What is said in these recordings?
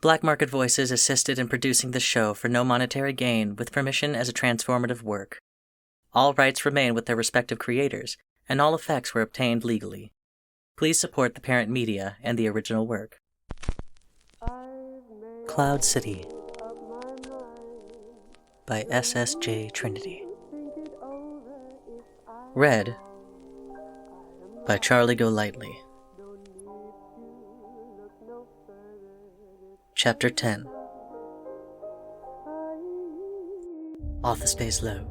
Black Market Voices assisted in producing this show for no monetary gain with permission as a transformative work. All rights remain with their respective creators, and all effects were obtained legally. Please support the parent media and the original work. Cloud City by SSJTrinity. Read by Charliegolightly. Chapter 10. Arthur stays low,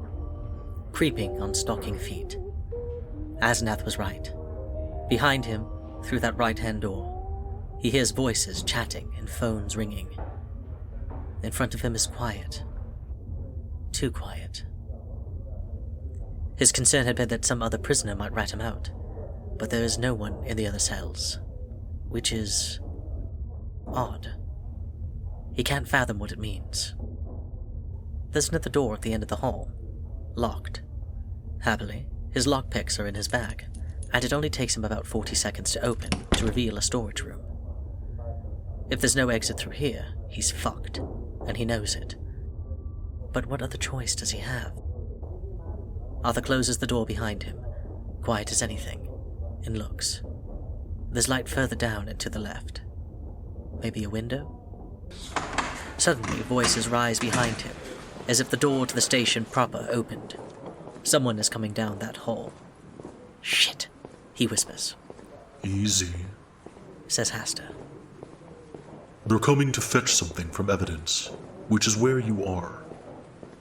creeping on stalking feet. Asnath was right. Behind him, through that right-hand door, he hears voices chatting and phones ringing. In front of him is quiet. Too quiet. His concern had been that some other prisoner might rat him out, but there is no one in the other cells, which is odd. He can't fathom what it means. There's another door at the end of the hall, locked. Happily, his lockpicks are in his bag, and it only takes him about 40 seconds to open to reveal a storage room. If there's no exit through here, he's fucked, and he knows it. But what other choice does he have? Arthur closes the door behind him, quiet as anything, and looks. There's light further down and to the left. Maybe a window? Suddenly, voices rise behind him, as if the door to the station proper opened. Someone is coming down that hall. Shit, he whispers. Easy, says Hastur. They're coming to fetch something from evidence, which is where you are.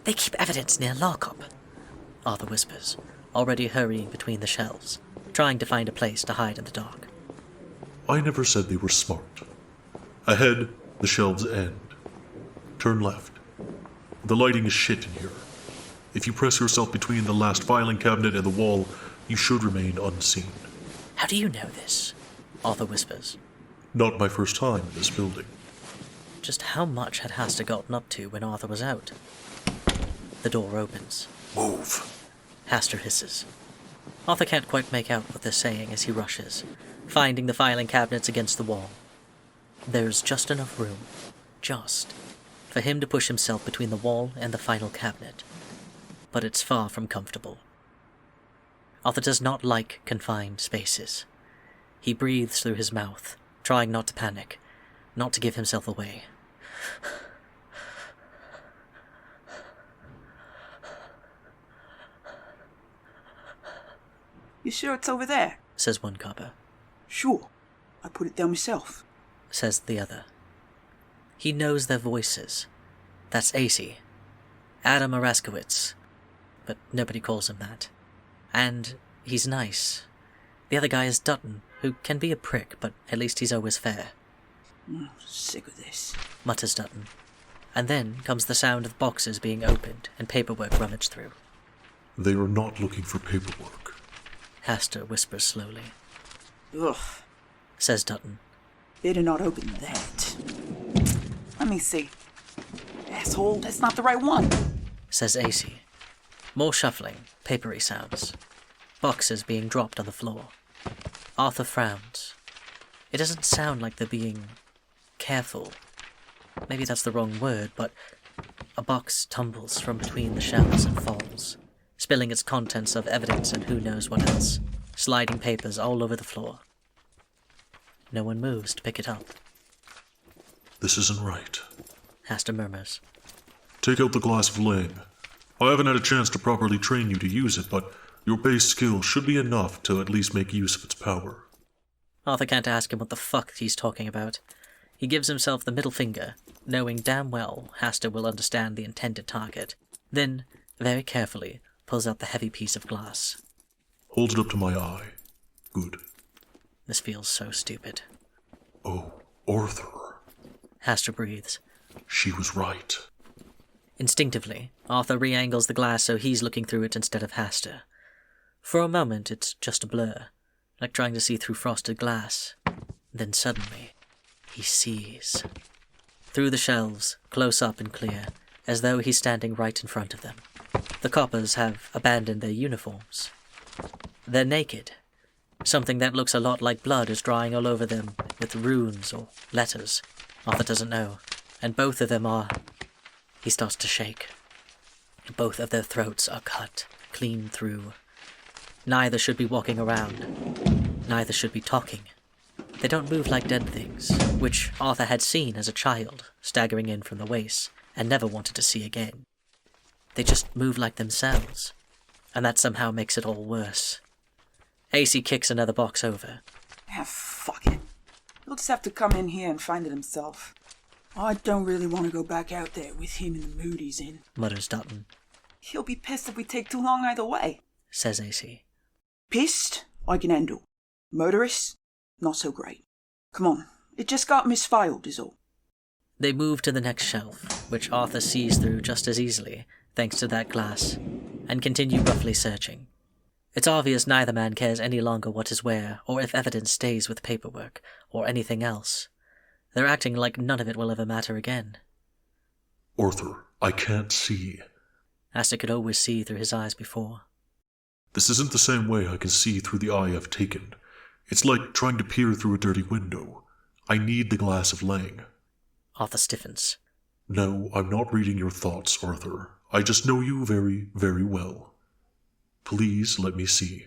They keep evidence near lockup, Arthur whispers, already hurrying between the shelves, trying to find a place to hide in the dark. I never said they were smart. Ahead, the shelves end. Turn left. The lighting is shit in here. If you press yourself between the last filing cabinet and the wall, you should remain unseen. How do you know this? Arthur whispers. Not my first time in this building. Just how much had Hastur gotten up to when Arthur was out? The door opens. Move, Hastur hisses. Arthur can't quite make out what they're saying as he rushes, finding the filing cabinets against the wall. There's just enough room, for him to push himself between the wall and the final cabinet. But it's far from comfortable. Arthur does not like confined spaces. He breathes through his mouth, trying not to panic, not to give himself away. You sure it's over there? Says one copper. Sure. I put it down myself. Says the other. He knows their voices. That's Acey. Adam Araskowitz. But nobody calls him that. And he's nice. The other guy is Dutton, who can be a prick, but at least he's always fair. Sick of this, mutters Dutton. And then comes the sound of boxes being opened and paperwork rummaged through. They are not looking for paperwork, Hastur whispers slowly. Ugh, says Dutton. better not open that. Let me see. Asshole, that's not the right one, says Acey. More shuffling, papery sounds. Boxes being dropped on the floor. Arthur frowns. It doesn't sound like they're being careful. Maybe that's the wrong word, but a box tumbles from between the shelves and falls, spilling its contents of evidence and who knows what else, sliding papers all over the floor. No one moves to pick it up. This isn't right, Hastur murmurs. Take out the glass of flame. I haven't had a chance to properly train you to use it, but your base skill should be enough to at least make use of its power. Arthur can't ask him what the fuck he's talking about. He gives himself the middle finger, knowing damn well Hastur will understand the intended target. Then, very carefully, pulls out the heavy piece of glass. Hold it up to my eye. Good. This feels so stupid. Oh, Arthur. Hastur breathes. She was right. Instinctively, Arthur re-angles the glass so he's looking through it instead of Hastur. For a moment, it's just a blur, like trying to see through frosted glass. Then suddenly, he sees. Through the shelves, close up and clear, as though he's standing right in front of them. The coppers have abandoned their uniforms. They're naked. Something that looks a lot like blood is drying all over them with runes or letters. Arthur doesn't know, and both of them are... He starts to shake. Both of their throats are cut clean through. Neither should be walking around. Neither should be talking. They don't move like dead things, which Arthur had seen as a child, staggering in from the waste, and never wanted to see again. They just move like themselves, and that somehow makes it all worse. Acey kicks another box over. Ah, fuck it. He'll just have to come in here and find it himself. I don't really want to go back out there with him in the mood he's in, Mutters Dutton. He'll be pissed if we take too long either way, Says Acey. Pissed, I can handle. Murderous, not so great. Come on, it just got misfiled is all. They move to the next shelf, which Arthur sees through just as easily, thanks to that glass, and continue roughly searching. It's obvious neither man cares any longer what is where, or if evidence stays with paperwork, or anything else. They're acting like none of it will ever matter again. Arthur, I can't see. Hastur could always see through his eyes before. This isn't the same way I can see through the eye I've taken. It's like trying to peer through a dirty window. I need the glass of Lang. Arthur stiffens. No, I'm not reading your thoughts, Arthur. I just know you very, very well. Please let me see.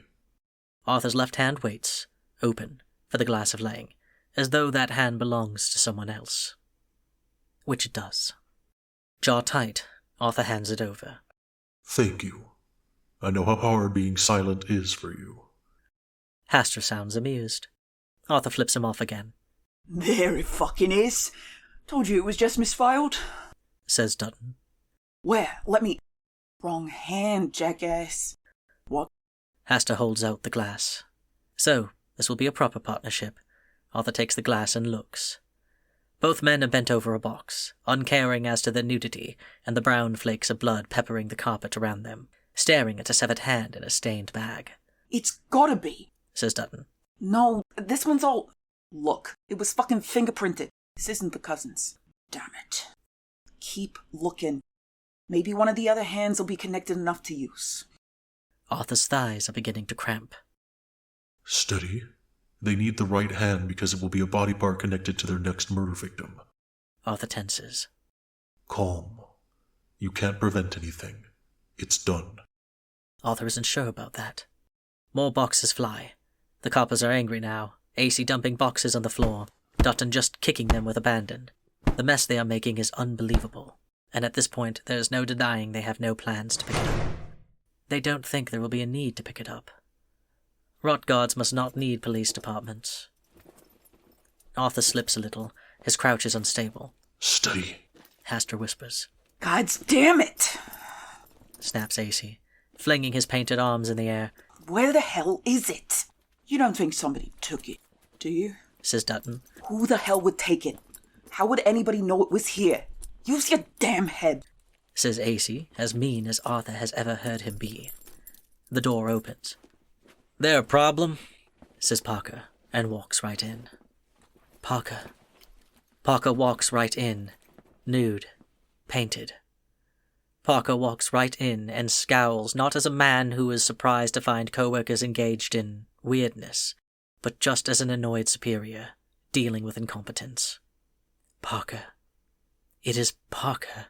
Arthur's left hand waits, open, for the glass of Lang, as though that hand belongs to someone else. Which it does. Jaw tight, Arthur hands it over. Thank you. I know how hard being silent is for you. Hastur sounds amused. Arthur flips him off again. There it fucking is. Told you it was just misfiled. Says Dutton. Where? Let me... Wrong hand, jackass. What? Hastur holds out the glass. So, this will be a proper partnership. Arthur takes the glass and looks. Both men are bent over a box, uncaring as to their nudity and the brown flakes of blood peppering the carpet around them, staring at a severed hand in a stained bag. It's gotta be, says Dutton. No, this one's all... Look, it was fucking fingerprinted. This isn't the cousin's. Damn it. Keep looking. Maybe one of the other hands will be connected enough to use. Arthur's thighs are beginning to cramp. Steady. They need the right hand because it will be a body part connected to their next murder victim. Arthur tenses. Calm. You can't prevent anything. It's done. Arthur isn't sure about that. More boxes fly. The coppers are angry now, Acey dumping boxes on the floor, Dutton just kicking them with abandon. The mess they are making is unbelievable, and at this point there is no denying they have no plans to pick it up. They don't think there will be a need to pick it up. Rot guards must not need police departments. Arthur slips a little. His crouch is unstable. Steady, Hastur whispers. God damn it! Snaps Acey, flinging his painted arms in the air. Where the hell is it? You don't think somebody took it, do you? Says Dutton. Who the hell would take it? How would anybody know it was here? Use your damn head. Says Acey, as mean as Arthur has ever heard him be. The door opens. There a problem? Says Parker, and walks right in. Parker walks right in, nude, painted. Parker walks right in and scowls not as a man who is surprised to find co-workers engaged in weirdness, but just as an annoyed superior, dealing with incompetence. Parker. It is Parker.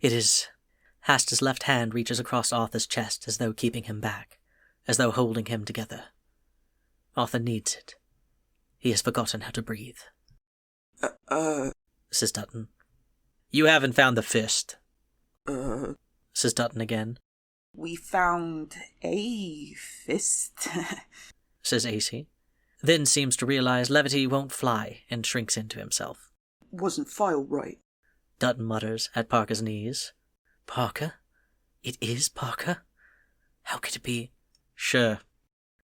It is... Hastur's left hand reaches across Arthur's chest as though keeping him back, as though holding him together. Arthur needs it. He has forgotten how to breathe. Says Dutton. You haven't found the fist. Says Dutton again. We found a fist. Says Acey. Then seems to realize levity won't fly and shrinks into himself. Wasn't filed right. Dutton mutters at Parker's knees. Parker? It is Parker? How could it be? Sure.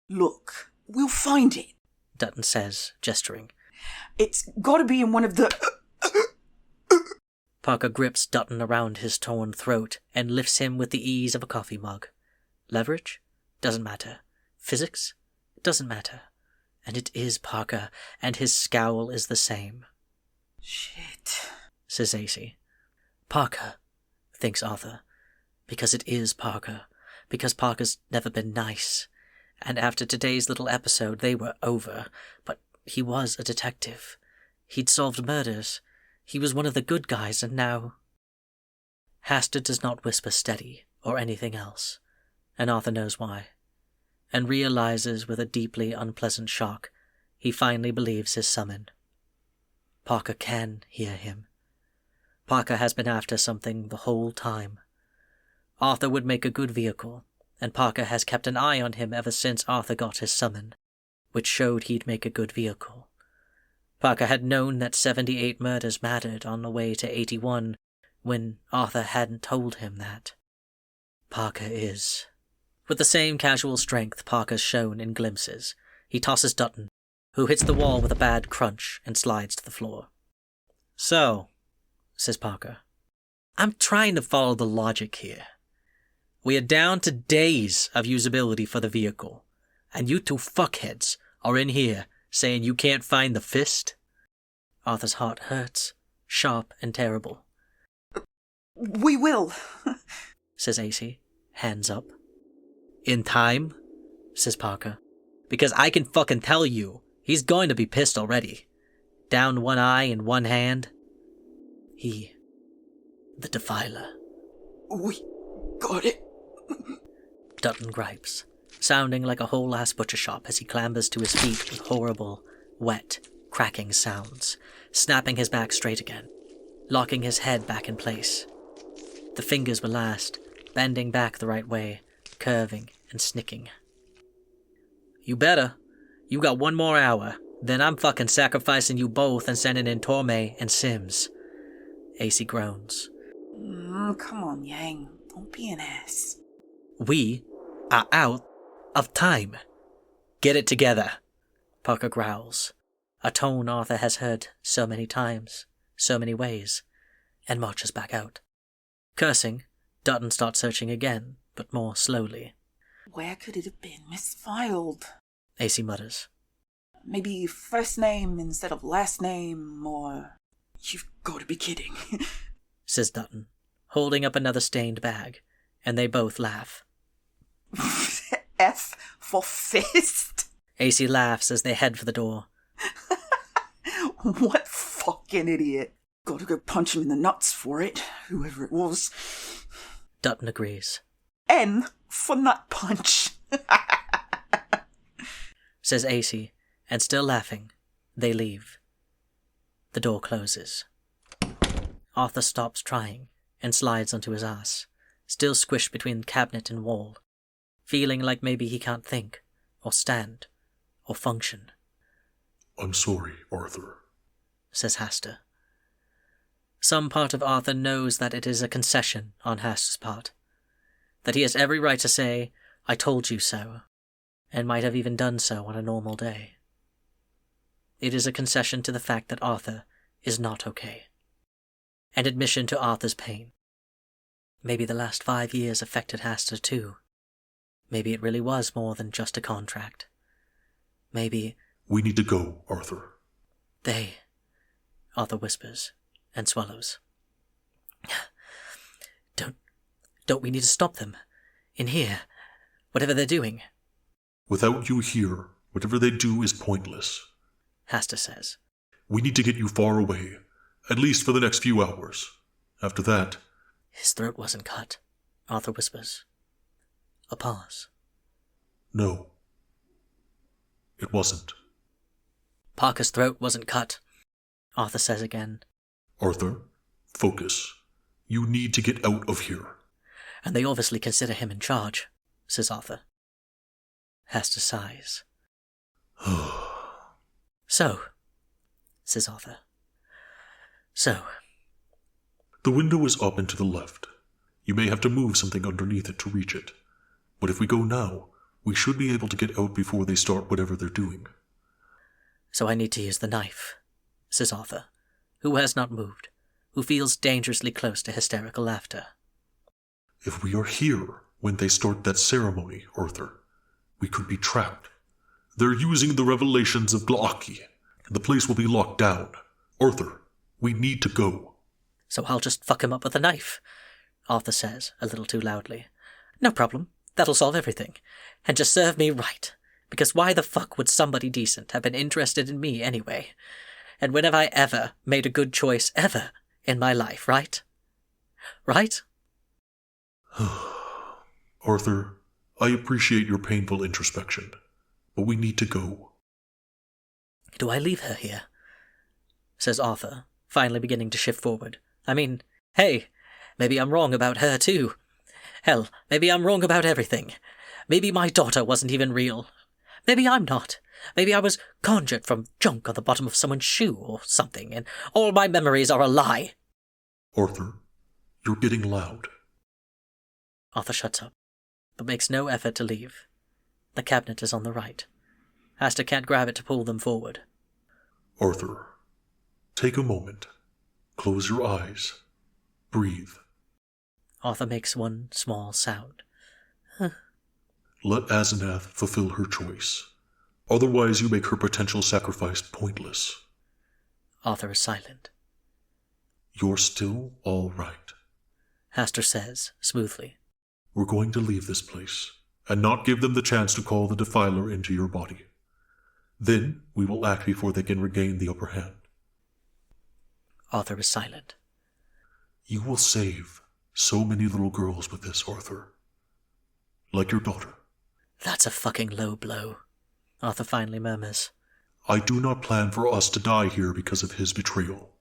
Look, we'll find it, Dutton says, gesturing. It's gotta be in one of the... Parker grips Dutton around his torn throat and lifts him with the ease of a coffee mug. Leverage? Doesn't matter. Physics? Doesn't matter. And it is Parker, and his scowl is the same. Shit, says Acey. Parker, thinks Arthur. Because it is Parker. Because Parker's never been nice. And after today's little episode, they were over. But he was a detective. He'd solved murders. He was one of the good guys, and now... Hastur does not whisper steady or anything else, and Arthur knows why, and realizes with a deeply unpleasant shock he finally believes his summon. Parker can hear him. Parker has been after something the whole time. Arthur would make a good vehicle, and Parker has kept an eye on him ever since Arthur got his summon, which showed he'd make a good vehicle. Parker had known that 78 murders mattered on the way to 81 when Arthur hadn't told him that. Parker is. With the same casual strength Parker's shown in glimpses, he tosses Dutton, who hits the wall with a bad crunch and slides to the floor. "So," says Parker, "I'm trying to follow the logic here. We are down to days of usability for the vehicle, and you two fuckheads are in here saying you can't find the fist?" Arthur's heart hurts, sharp and terrible. "We will," says Acey, hands up. "In time?" says Parker. "Because I can fucking tell you, he's going to be pissed already. Down one eye and one hand. He, the Defiler." "We got it." Dutton gripes, sounding like a whole-ass butcher shop as he clambers to his feet with horrible, wet, cracking sounds, snapping his back straight again, locking his head back in place. The fingers were last, bending back the right way, curving and snicking. "You better. You got one more hour, then I'm fucking sacrificing you both and sending in Torme and Sims." Acey groans. Come on, Yang. Don't be an ass. "We are out of time. Get it together," Parker growls, a tone Arthur has heard so many times, so many ways, and marches back out. Cursing, Dutton starts searching again, but more slowly. "Where could it have been misfiled?" Acey mutters. "Maybe first name instead of last name, or..." "You've got to be kidding," says Dutton, holding up another stained bag, and they both laugh. "F for fist?" Acey laughs as they head for the door. "What fucking idiot. Gotta go punch him in the nuts for it, whoever it was." Dutton agrees. "N for nut punch." Says Acey, and still laughing, they leave. The door closes. Arthur stops trying and slides onto his ass, still squished between cabinet and wall, feeling like maybe he can't think, or stand, or function. "I'm sorry, Arthur," says Hastur. Some part of Arthur knows that it is a concession on Hastur's part, that he has every right to say, "I told you so," and might have even done so on a normal day. It is a concession to the fact that Arthur is not okay. An admission to Arthur's pain. Maybe the last 5 years affected Hastur too. Maybe it really was more than just a contract. Maybe... "We need to go, Arthur." "They," Arthur whispers, and swallows. Don't we need to stop them? In here? Whatever they're doing?" "Without you here, whatever they do is pointless," Hastur says. "We need to get you far away, at least for the next few hours. After that..." "His throat wasn't cut," Arthur whispers. A pause. "No. It wasn't." "Parker's throat wasn't cut," Arthur says again. "Arthur, focus. You need to get out of here." "And they obviously consider him in charge," says Arthur. Hastur sighs. "So," says Arthur. "So." "The window is up and to the left. You may have to move something underneath it to reach it. But if we go now, we should be able to get out before they start whatever they're doing." "So I need to use the knife," says Arthur, who has not moved, who feels dangerously close to hysterical laughter. "If we are here when they start that ceremony, Arthur, we could be trapped. They're using the revelations of Glaki, and the place will be locked down. Arthur, we need to go." "So I'll just fuck him up with a knife," Arthur says, a little too loudly. "No problem. That'll solve everything. And just serve me right. Because why the fuck would somebody decent have been interested in me anyway? And when have I ever made a good choice ever in my life, right? Right? Arthur, I appreciate your painful introspection, but we need to go. Do I leave her here? Says Arthur, finally beginning to shift forward. I mean, hey, maybe I'm wrong about her too. Hell, maybe I'm wrong about everything. Maybe my daughter wasn't even real. Maybe I'm not. Maybe I was conjured from junk on the bottom of someone's shoe or something, and all my memories are a lie. Arthur, you're getting loud. Arthur shuts up, but makes no effort to leave. The cabinet is on the right. Hastur can't grab it to pull them forward. Arthur, take a moment. Close your eyes. Breathe. Arthur makes one small sound. Let Asenath fulfill her choice. Otherwise you make her potential sacrifice pointless. Arthur is silent. You're still all right. Hastur says, smoothly. We're going to leave this place, and not give them the chance to call the Defiler into your body. Then we will act before they can regain the upper hand. Arthur is silent. You will save so many little girls with this, Arthur. Like your daughter. That's a fucking low blow, Arthur finally murmurs. I do not plan for us to die here because of his betrayal,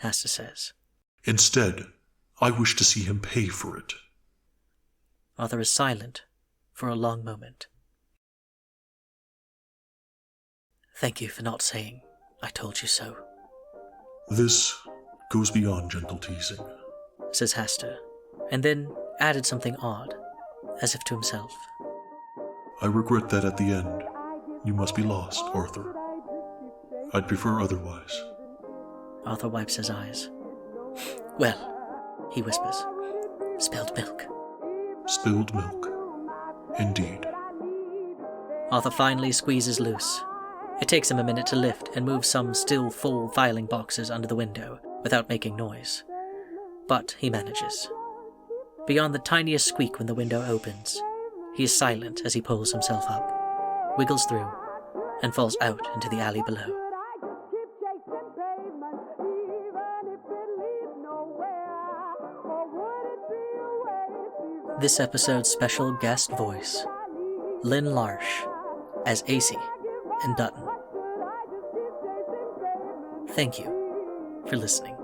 Hastur says. Instead, I wish to see him pay for it. Arthur is silent for a long moment. Thank you for not saying, I told you so. This goes beyond gentle teasing, says Hastur, and then added something odd, as if to himself. I regret that at the end, you must be lost, Arthur. I'd prefer otherwise. Arthur wipes his eyes. Well, he whispers, spilled milk. Spilled milk. Indeed. Arthur finally squeezes loose. It takes him a minute to lift and move some still full filing boxes under the window without making noise. But he manages. Beyond the tiniest squeak when the window opens, he is silent as he pulls himself up, wiggles through, and falls out into the alley below. This episode's special guest voice, LynnLarsh, as Acey and Dutton. Thank you for listening.